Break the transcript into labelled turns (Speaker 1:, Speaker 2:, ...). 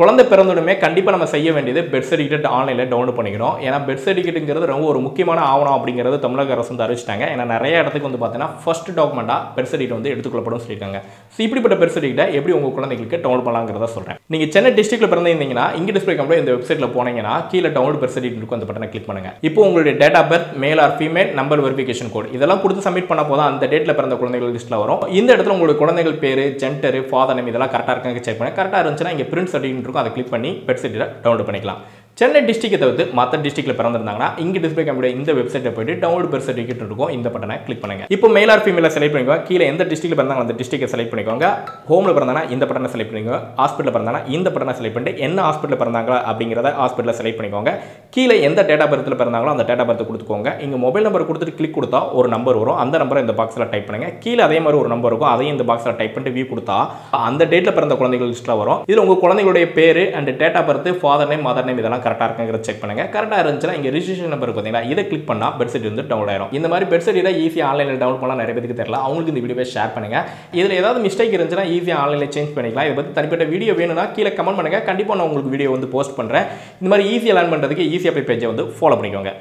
Speaker 1: குழந்தை பிறந்ததுமே கண்டிப்பாக நம்ம செய்ய வேண்டியது பெர்த் சர்டிஃபிகேட் ஆன்லைனில் டவுன்லோட் பண்ணிக்கணும். ஏன்னா பெர்த் சர்டிஃபிகேட்டுங்கிறது ரொம்ப ஒரு முக்கியமான ஆவணம் அப்படிங்கிறது தமிழக அரசு வந்து அறிவிச்சிட்டாங்க. ஏன்னா நிறைய இடத்துக்கு வந்து பார்த்தீங்கன்னா ஃபர்ஸ்ட் டாக்குமெண்ட்டாக பெர்த் சர்டிஃபிகேட் வந்து எடுத்துக்கொள்ளப்படும் சொல்லியிருக்காங்க. ஸோ இப்படிப்பட்ட பெர்த் சர்டிஃபிகேட்டை எப்படி உங்கள் குழந்தைகளுக்கு டவுன்லோட் பண்ணலாங்கிறத சொல்கிறேன். நீங்கள் சென்னை டிஸ்ட்ரிக்ட்டில் பிறந்திருந்தீங்கன்னா இங்கே டிஸ்பிளே கம்பெனி இந்த வெப்சைட்டில் போனீங்கன்னா கீழே டவுன்லோட் பெர்த் சர்டிஃபிகேட் இருக்கும், அந்த பட்டனை கிளிக் பண்ணுங்க. இப்போ உங்களுடைய date of birth, male or female, number verification code இதெல்லாம் கொடுத்து சப்மிட் பண்ண போதும் அந்த டேட்டில் பிறந்த குழந்தைகள் லிஸ்ட்டில் வரும். இந்த இடத்துல உங்களுடைய குழந்தைகள் பேர், ஜெண்டர், ஃபாதர் நேம் இதெல்லாம் கரெக்டாக இருக்காங்க செக் பண்ணி கரெக்டாக இருந்துச்சுன்னா இங்கே பிரிண்ட் சர்டிஃபிகேட் இருக்கும், அதை கிளிக் பண்ணி பெர்த் சர்டிஃபிகேட் டவுன்லோட் பண்ணிக்கலாம். சென்னை டிஸ்ட்ரிக்ட்டை தவிர்த்து மற்ற டிஸ்ட்ரிக்ட்டில் பிறந்திருந்தாங்கன்னா இங்கே டிஸ்பிளே கம்பெனி இந்த வெப்சைட்டில் போய்ட்டு டவுன்லோட் பெர்த் சர்டிஃபிகேட் இருக்கும், இந்த பட்டனை கிளிக் பண்ணுங்க. இப்போ மேல் ஆர் ஃபீமேல செலக்ட் பண்ணிக்கோங்க. கீழே எந்த டிஸ்ட்ரிக்ட்டில் பிறந்தாங்க அந்த டிஸ்ட்ரிக்டை செலக்ட் பண்ணிக்கோங்க. ஹோமில் பிறந்தாங்கன்னா இந்த பட்டனை செலக்ட் பண்ணிக்கோங்க. ஹாஸ்பிட்டலில் பிறந்தாங்கன்னா இந்த பட்டனை செலக்ட் பண்ணிட்டு என்ன ஹாஸ்பிட்டலில் பிறந்தாங்களா அப்படிங்கிறத ஹாஸ்பிட்டலில் செலக்ட் பண்ணிக்கோங்க. கீழே எந்த டேட் ஆஃப் பர்த்தில் பிறந்தாங்களோ அந்த டேட் ஆஃப் பர்த் கொடுத்துக்கோங்க. இங்கே மொபைல் நம்பர் கொடுத்துட்டு கிளிக் கொடுத்தா ஒரு நம்பர் வரும், அந்த நம்பரை இந்த பாக்ஸில் டைப் பண்ணுங்க. கீழே அதே மாதிரி ஒரு நம்பர் இருக்கும், அதையும் இந்த பாக்ஸில் டைப் பண்ணிட்டு வியூ கொடுத்தா அந்த டேட்டில் பிறந்த குழந்தைகள் லிஸ்ட்டில் வரும். இதில் உங்கள் குழந்தைகளுடைய பேர் and date of birth, father name, mother name இதெல்லாம் கரெக்டாக இருக்குங்கிறத செக் பண்ணுங்க. கரெக்டாக இருந்துச்சுன்னா இங்கே ரிஜிஸ்ட்ரேஷன் நம்பர் பார்த்தீங்களா, இதை கிளிக் பண்ணால் பெர்த் சர்டிஃபிகேட் வந்து டவுன்லோட் ஆயிரும். இந்த மாதிரி பெர்த் சர்டிஃபிகேட் ஈஸியாக ஆன்லைனில் டவுன்லோட் பண்ணலாம் நிறைய பேருக்கு தெரியல. அவங்களுக்கு இந்த வீடியோவை ஷேர் பண்ணுங்க. இதில் ஏதாவது மிஸ்டேக் இருந்துச்சுன்னா ஈஸியாக ஆன்லைனில் சேஞ்ச் பண்ணிக்கலாம். இதை பற்றி தனிப்பட்ட வீடியோ வேணும்னா கீழே கமெண்ட் பண்ணுங்க, கண்டிப்பாக நான் உங்களுக்கு வீடியோ வந்து போஸ்ட் பண்ணுறேன். இந்த மாதிரி ஈஸியாக லேர்ன் பண்ணுறதுக்கு ஈஸியாக போய் பேஜை வந்து ஃபாலோ பண்ணிக்கோங்க.